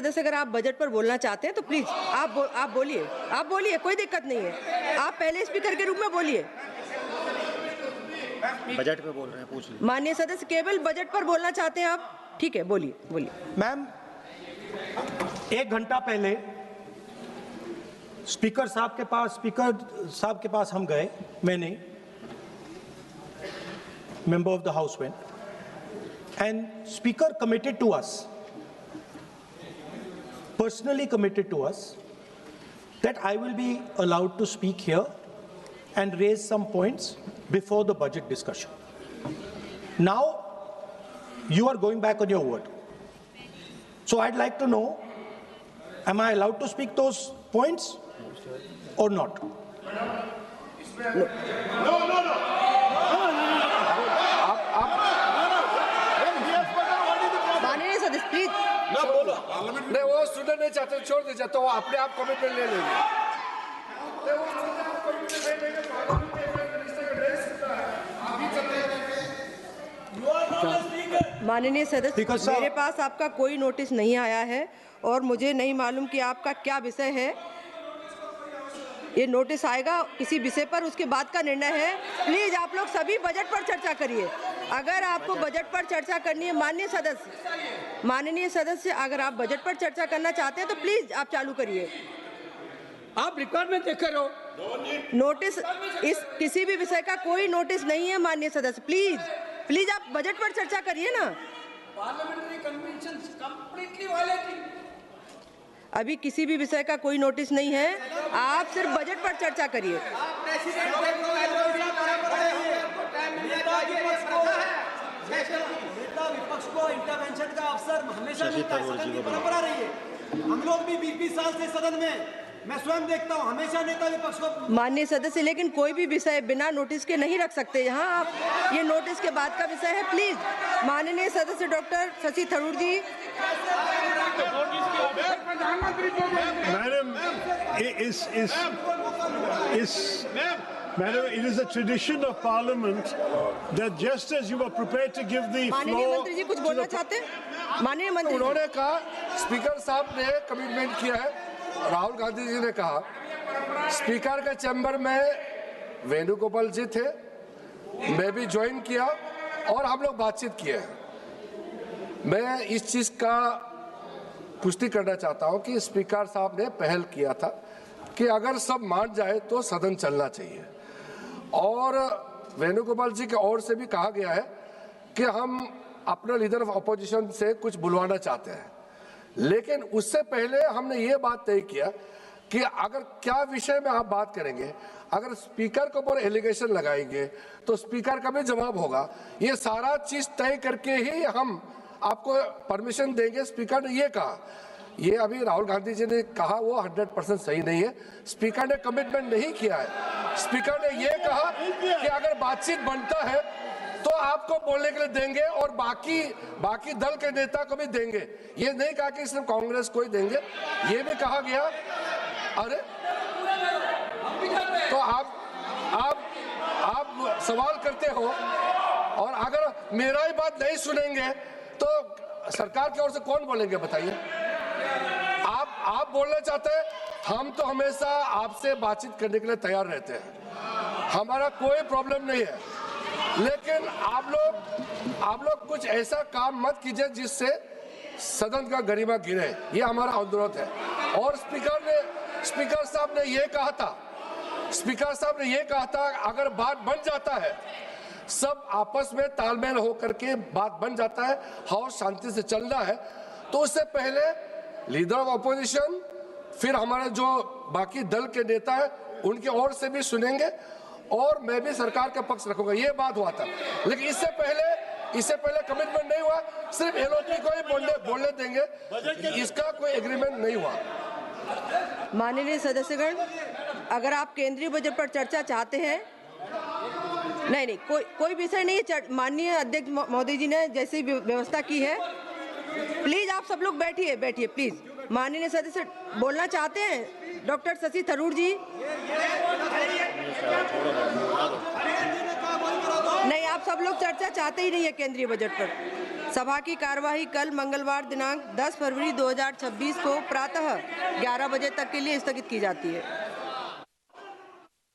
सदस्य अगर आप बजट पर बोलना चाहते हैं तो प्लीज आप बोलिए, कोई दिक्कत नहीं है। आप पहले स्पीकर के रूप में बोलिए। बजट पे बोल रहे हैं, पूछ लीजिए। माननीय सदस्य केवल बजट पर बोलना चाहते हैं आप, ठीक है, बोलिए। मैम, 1 घंटा पहले स्पीकर साहब के पास हम गए, मैंने, member of the house went, and speaker committed to us, personally committed to us, that I will be allowed to speak here and raise some points before the budget discussion. Now you are going back on your word, so I'd like to know, am I allowed to speak those points or not? No. माननीय सदस्य please नहीं, वो सुनना नहीं चाहते, छोड़ दीजिए, तो वो अपने आप कमिटमेंट ले लेंगे। माननीय सदस्य, स्पीकर साहब, मेरे पास आपका कोई नोटिस नहीं आया है और मुझे नहीं मालूम कि आपका क्या विषय है। ये नोटिस आएगा किसी विषय पर, उसके बाद का निर्णय है। प्लीज आप लोग सभी बजट पर चर्चा करिए। अगर आपको बजट पर चर्चा करनी है, माननीय सदस्य, अगर आप बजट पर चर्चा करना चाहते हैं तो प्लीज आप चालू करिए। आप रिक्वायरमेंट देख रहे हो। नोटिस, इस किसी भी विषय का कोई नोटिस नहीं है माननीय सदस्य। प्लीज आप बजट पर चर्चा करिए ना। Parliamentary convention completely violating. अभी किसी भी विषय का कोई नोटिस नहीं है, आप सिर्फ बजट पर चर्चा करिए। विपक्ष को इंटरवेंशन का अवसर हमेशा मिलता है, सदन की परंपरा रही है। हम लोग भी 20 साल से सदन में, मैं स्वयं देखता हूं, हमेशा नेता विपक्ष को। माननीय सदस्य, लेकिन कोई भी विषय बिना नोटिस के नहीं रख सकते यहाँ आप। ये नोटिस के बाद का विषय है। प्लीज माननीय सदस्य doctor Shashi Tharoor ji. Madam, it is a tradition of Parliament that just as you were prepared to give the माननीय floor, मंत्री जी कुछ बोलना चाहते हैं? माननीय मंत्री जी। उन्होंने कहा, स्पीकर साहब ने कमिटमेंट किया है, राहुल गांधी जी ने कहा, स्पीकर के चैम्बर में वेणुगोपाल जी थे, मैं भी ज्वाइन किया और हम लोग बातचीत किए हैं। मैं इस चीज का पुष्टि करना चाहता हूं कि स्पीकर साहब ने पहल किया था कि अगर सब मान जाए तो सदन चलना चाहिए, और वेणुगोपाल जी की ओर से भी कहा गया है कि हम अपने लीडर ऑफ अपोजिशन से कुछ बुलवाना चाहते हैं। लेकिन उससे पहले हमने ये बात तय किया कि अगर क्या विषय में आप बात करेंगे, अगर स्पीकर के ऊपर एलिगेशन लगाएंगे तो स्पीकर का भी जवाब होगा। ये सारा चीज तय करके ही हम आपको परमिशन देंगे। स्पीकर ने ये कहा, ये अभी राहुल गांधी जी ने कहा वो 100% सही नहीं है। स्पीकर ने कमिटमेंट नहीं किया है। स्पीकर ने ये कहा कि अगर बातचीत बनता है तो आपको बोलने के लिए देंगे और बाकी दल के नेता को भी देंगे। ये नहीं कहा कि सिर्फ कांग्रेस को ही देंगे, ये भी कहा गया। अरे तो आप सवाल करते हो, और अगर मेरा ही बात नहीं सुनेंगे तो सरकार की ओर से कौन बोलेंगे बताइए? आप बोलना चाहते हैं, हम तो हमेशा आपसे बातचीत करने के लिए तैयार रहते हैं, हमारा कोई प्रॉब्लम नहीं है। लेकिन आप लोग कुछ ऐसा काम मत कीजिए जिससे सदन का गरिमा गिरे, ये हमारा अनुरोध है। और स्पीकर साहब ने ये कहा था अगर बात बन जाता है, सब आपस में तालमेल होकर के बात बन जाता है, हाउस शांति से चलना है, तो उससे पहले लीडर ऑफ अपोजिशन, फिर हमारे जो बाकी दल के नेता है उनकी ओर से भी सुनेंगे, और मैं भी सरकार का पक्ष रखूंगा। ये बात हुआ था, लेकिन इससे पहले कमिटमेंट नहीं हुआ, सिर्फ एलओपी को ही बोलने देंगे, इसका कोई एग्रीमेंट नहीं हुआ। माननीय सदस्यगण, अगर आप केंद्रीय बजट पर चर्चा चाहते हैं, नहीं, कोई विषय नहीं है। माननीय अध्यक्ष महोदय जी ने जैसी व्यवस्था की है, प्लीज आप सब लोग बैठिए प्लीज। माननीय सदस्य बोलना चाहते हैं डॉक्टर शशि थरूर जी? नहीं, आप सब लोग चर्चा चाहते ही नहीं है केंद्रीय बजट पर। सभा की कार्यवाही कल मंगलवार दिनांक 10 फरवरी 2026 को प्रातः 11 बजे तक के लिए स्थगित की जाती है।